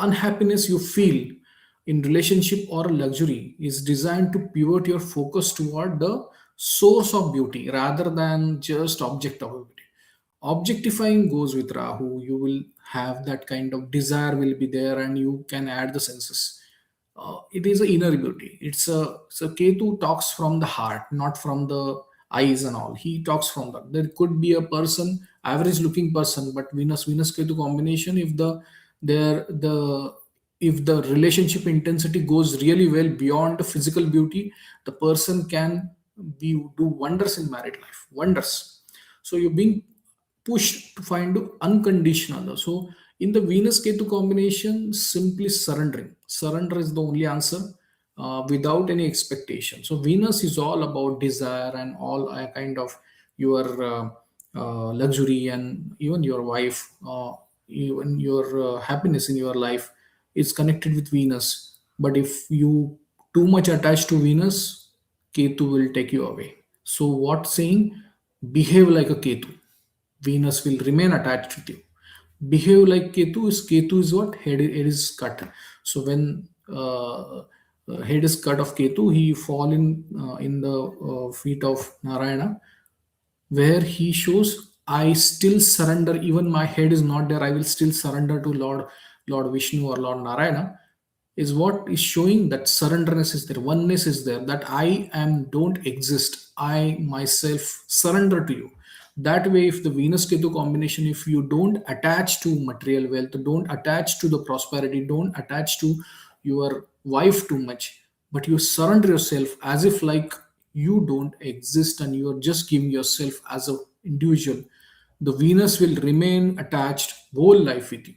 unhappiness you feel in relationship or luxury is designed to pivot your focus toward the source of beauty rather than just object of beauty. Objectifying goes with Rahu. You will have that kind of desire will be there, and you can add the senses. It is an inner beauty. So Ketu talks from the heart, not from the eyes and all. He talks from that. There could be a person, average looking person, but Venus Ketu combination. If the relationship intensity goes really well beyond the physical beauty, the person can do wonders in married life. Wonders. So you're being pushed to find unconditional. So in the Venus Ketu combination, simply surrendering. Surrender is the only answer without any expectation. So Venus is all about desire and all kind of your luxury, and even your wife, even your happiness in your life is connected with Venus. But if you too much attached to Venus, Ketu will take you away. So what saying? Behave like a Ketu. Venus will remain attached with you. Behave like Ketu is what? Head is cut. So when head is cut of Ketu, he fall in the feet of Narayana, where he shows, I still surrender. Even my head is not there, I will still surrender to Lord Vishnu or Lord Narayana. Is what is showing that surrenderness is there, oneness is there, that I am don't exist, I myself surrender to you. That way, if the Venus Ketu combination, if you don't attach to material wealth, don't attach to the prosperity, don't attach to your wife too much, but you surrender yourself as if like you don't exist and you are just giving yourself as an individual, the Venus will remain attached whole life with you.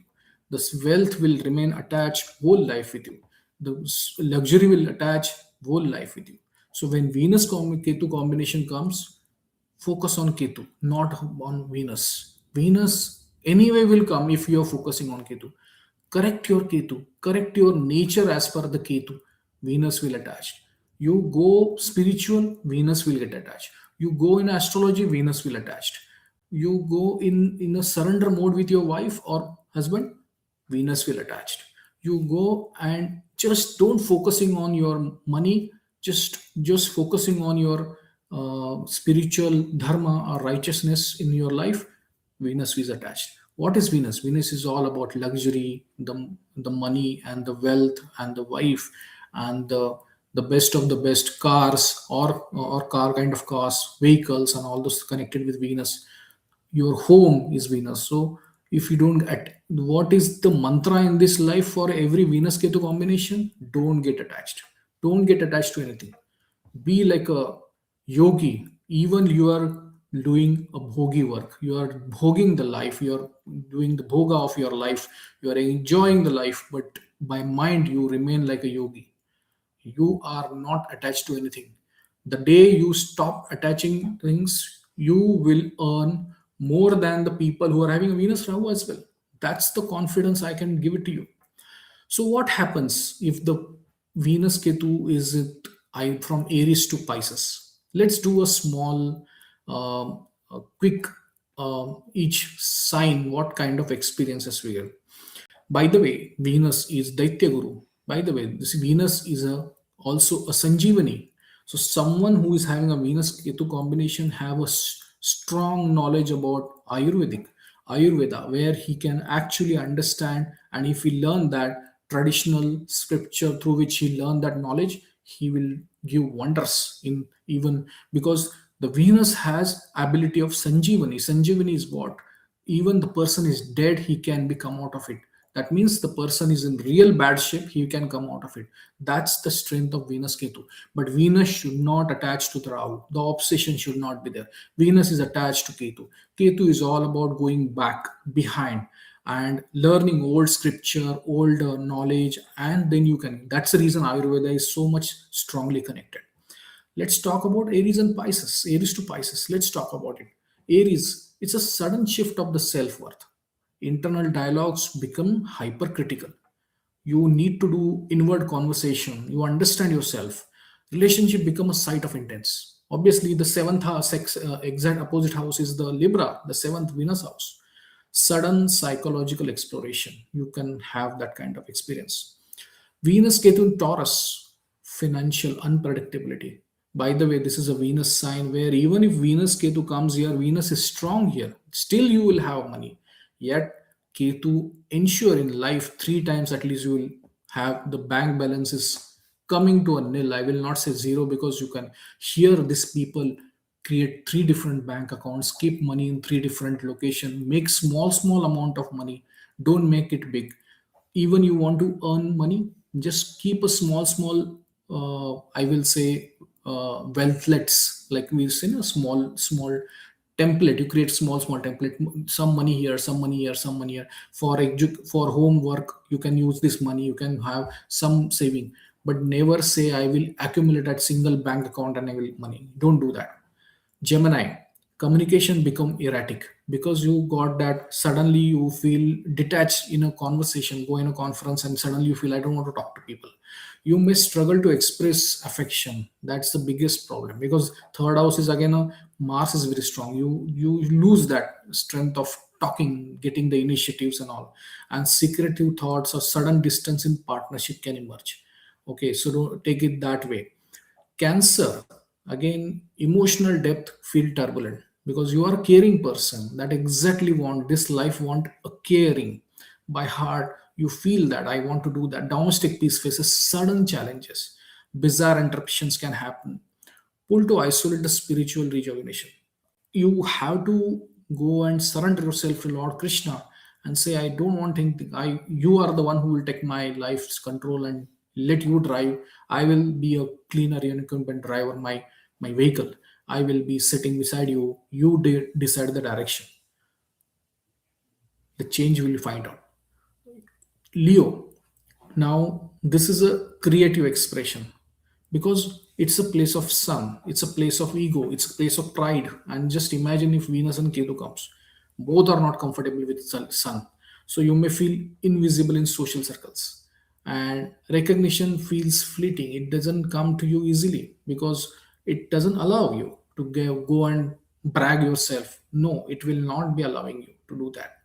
The wealth will remain attached whole life with you. The luxury will attach whole life with you. So when Ketu combination comes, focus on Ketu, not on Venus. Venus anyway will come if you are focusing on Ketu. Correct your Ketu, correct your nature as per the Ketu. Venus will attach. You go spiritual, Venus will get attached. You go in astrology, Venus will attach. You go in a surrender mode with your wife or husband, Venus will attach. You go and just don't focusing on your money, just focusing on your spiritual dharma or righteousness in your life, Venus is attached. What is Venus? Venus is all about luxury, the money and the wealth and the wife and the best of the best cars or car kind of cars, vehicles and all those connected with Venus. Your home is Venus. So if you don't what is the mantra in this life for every Venus Ketu combination? Don't get attached. Don't get attached to anything. Be like a yogi. Even you are doing a bhogi work, you are bhoging the life, you are doing the bhoga of your life, you are enjoying the life, but by mind you remain like a yogi. You are not attached to anything. The day you stop attaching things, you will earn more than the people who are having a Venus Rahu as well. That's the confidence I can give it to you. So what happens if the Venus Ketu is from Aries to Pisces? Let's do a small, a quick each sign what kind of experiences we get. By the way, Venus is Daitya Guru. By the way, this Venus is also a Sanjeevani. So someone who is having a Venus Ketu combination have a strong knowledge about Ayurveda, where he can actually understand, and if he learn that traditional scripture through which he learn that knowledge, he will give wonders in even because the Venus has ability of Sanjeevani. Sanjeevani is what? Even the person is dead, he can be come out of it. That means the person is in real bad shape, he can come out of it. That's the strength of Venus Ketu. But Venus should not attach to the Rahu. The obsession should not be there. Venus is attached to Ketu. Ketu is all about going back, behind, and learning old scripture, old knowledge, and then you can. That's the reason Ayurveda is so much strongly connected. Let's talk about Aries and Pisces. Aries to Pisces. Let's talk about it. Aries, it's a sudden shift of the self worth. Internal dialogues become hypercritical. You need to do inward conversation. You understand yourself. Relationship become a site of intense. Obviously, the seventh house, exact opposite house is the Libra, the seventh Venus house. sudden psychological exploration. You can have that kind of experience. Venus Ketu in Taurus, financial unpredictability. By the way, this is a Venus sign where even if Venus Ketu comes here, Venus is strong here. Still, you will have money. Yet, Ketu ensure in life three times at least you will have the bank balance is coming to a nil. I will not say zero because you can hear these people create three different bank accounts, keep money in three different locations, make small amount of money. Don't make it big. Even you want to earn money, just keep a small I will say wealthlets, like we say, a small template. You create small template, some money here, some money here, some money here. For for homework you can use this money, you can have some saving, but never say I will accumulate at single bank account and I will money. Don't do that. Gemini, communication become erratic because you got that suddenly you feel detached in a conversation, go in a conference and suddenly you feel I don't want to talk to people. You may struggle to express affection. That's the biggest problem because third house is again a Mars is very strong. You lose that strength of talking, getting the initiatives and all, and secretive thoughts or sudden distance in partnership can emerge. Okay, so don't take it that way. Cancer, again, emotional depth feel turbulent because you are a caring person that exactly want this life, want a caring by heart. You feel that I want to do that. Domestic peace faces sudden challenges. Bizarre interruptions can happen. Pull to isolate the spiritual rejuvenation. You have to go and surrender yourself to Lord Krishna and say, I don't want anything. You are the one who will take my life's control and let you drive. I will be a cleaner incumbent driver, my vehicle. I will be sitting beside you. You decide the direction. The change will find out. Leo. Now, this is a creative expression because it's a place of sun, it's a place of ego, it's a place of pride. And just imagine if Venus and Ketu comes, both are not comfortable with sun, so you may feel invisible in social circles, and recognition feels fleeting. It doesn't come to you easily because it doesn't allow you to go and brag yourself. No, it will not be allowing you to do that.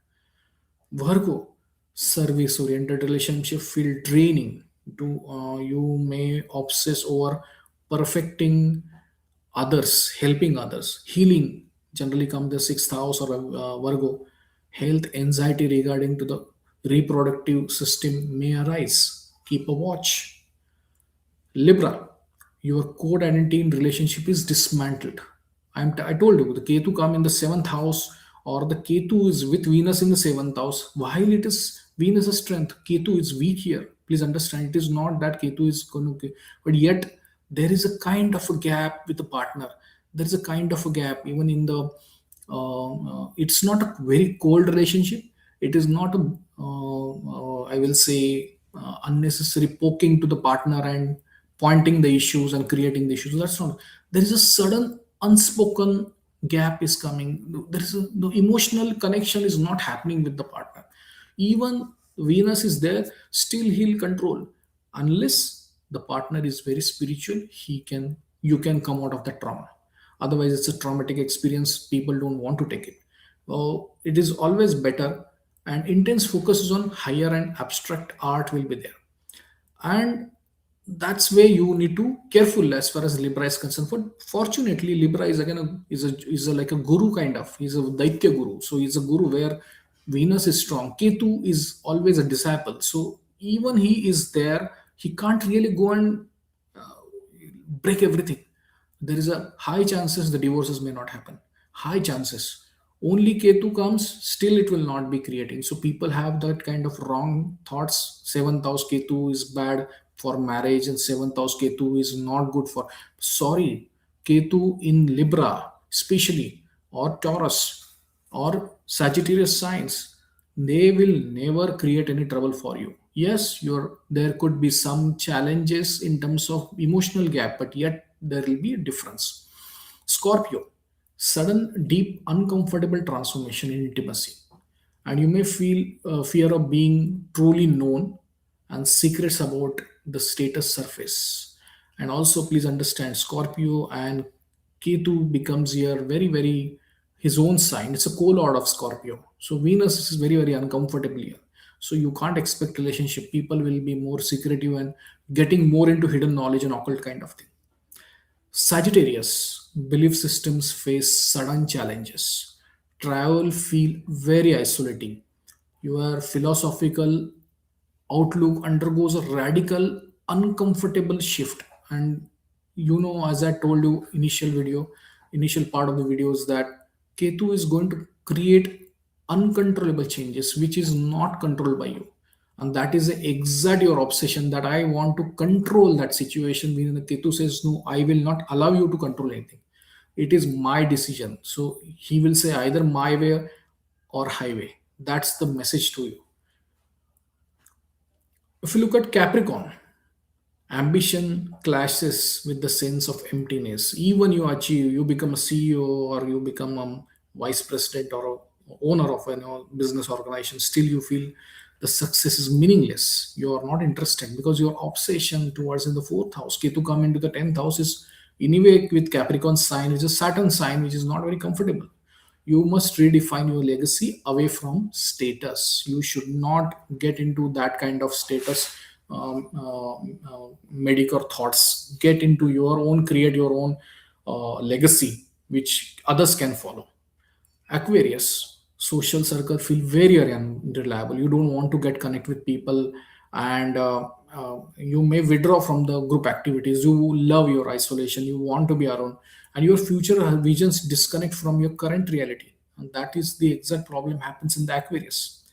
Virgo, service oriented relationship feel draining. You may obsess over perfecting others, helping others, healing. Generally, come the sixth house or Virgo. Health anxiety regarding to the reproductive system may arise. Keep a watch. Libra, your code identity in relationship is dismantled. I told you the Ketu come in the seventh house, or the Ketu is with Venus in the seventh house. While it is Venus' strength, Ketu is weak here. Please understand, it is not that Ketu is going to, but yet there is a kind of a gap with the partner. There is a kind of a gap even in the. It's not a very cold relationship. It is not a. I will say unnecessary poking to the partner and pointing the issues and creating the issues. That's not. There is a sudden unspoken gap is coming. There is the emotional connection is not happening with the partner. Even Venus is there, still he'll control. Unless the partner is very spiritual, he can you can come out of the trauma. Otherwise, it's a traumatic experience. People don't want to take it. It is always better, and intense focuses on higher and abstract art will be there, and that's where you need to careful as far as Libra is concerned. For fortunately, Libra is again is a like a guru kind of. He's a Daitya guru, so he's a guru where Venus is strong. Ketu is always a disciple, so even he is there, he can't really go and break everything. There is a high chances the divorces may not happen. High chances. Only Ketu comes, still it will not be creating. So people have that kind of wrong thoughts. Seventh house Ketu is bad for marriage, and seventh house Ketu is not good for. Sorry, Ketu in Libra, especially, or Taurus, or Sagittarius signs, they will never create any trouble for you. Yes, there could be some challenges in terms of emotional gap, but yet there will be a difference. Scorpio, sudden, deep, uncomfortable transformation in intimacy, and you may feel fear of being truly known and secrets about the status surface. And also, please understand, Scorpio and Ketu becomes here very, very his own sign. It's a co-lord of Scorpio. So Venus is very, very uncomfortable here. So you can't expect relationship. People will be more secretive and getting more into hidden knowledge and occult kind of thing. Sagittarius belief systems face sudden challenges. Travel feel very isolating. Your philosophical outlook undergoes a radical, uncomfortable shift. And as I told you initial part of the video is that Ketu is going to create uncontrollable changes, which is not controlled by you. And that is exact your obsession that I want to control that situation. When the Ketu says, no, I will not allow you to control anything. It is my decision. So he will say either my way or highway. That's the message to you. If you look at Capricorn, ambition clashes with the sense of emptiness. Even you become a CEO or you become a vice president or a owner of a business organization, still you feel the success is meaningless. You are not interested because your obsession towards in the fourth house. Ketu come into the 10th house is anyway with Capricorn sign, which is Saturn sign, which is not very comfortable. You must redefine your legacy away from status. You should not get into that kind of status mediocre thoughts. Get into your own, create your own legacy which others can follow. Aquarius, social circle feel very, very unreliable. You don't want to get connect with people, and you may withdraw from the group activities. You love your isolation. You want to be alone, and your future visions disconnect from your current reality. And that is the exact problem happens in the Aquarius.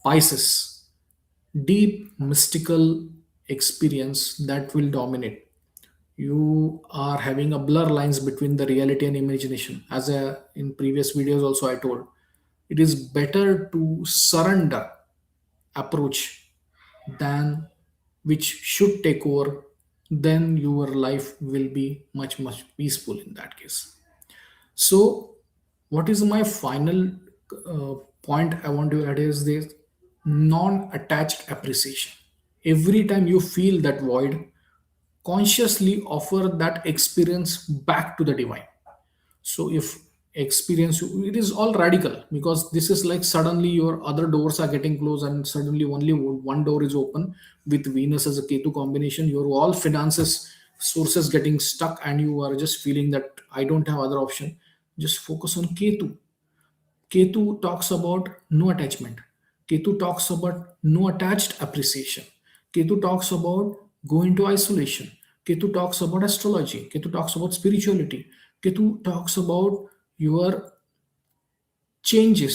Pisces, deep mystical experience that will dominate. You are having a blur lines between the reality and imagination. As in previous videos also I told, it is better to surrender approach than which should take over. Then your life will be much, much peaceful in that case. So, what is my final point I want to add is this: non attached appreciation. Every time you feel that void, consciously offer that experience back to the divine. So, if experience, it is all radical because this is like suddenly your other doors are getting closed and suddenly only one door is open with Venus as a Ketu combination. Your all finances sources getting stuck and you are just feeling that I don't have other option. Just focus on Ketu. Ketu talks about no attachment. Ketu talks about no attached appreciation. Ketu talks about go into isolation. Ketu talks about astrology. Ketu talks about spirituality. Ketu talks about your changes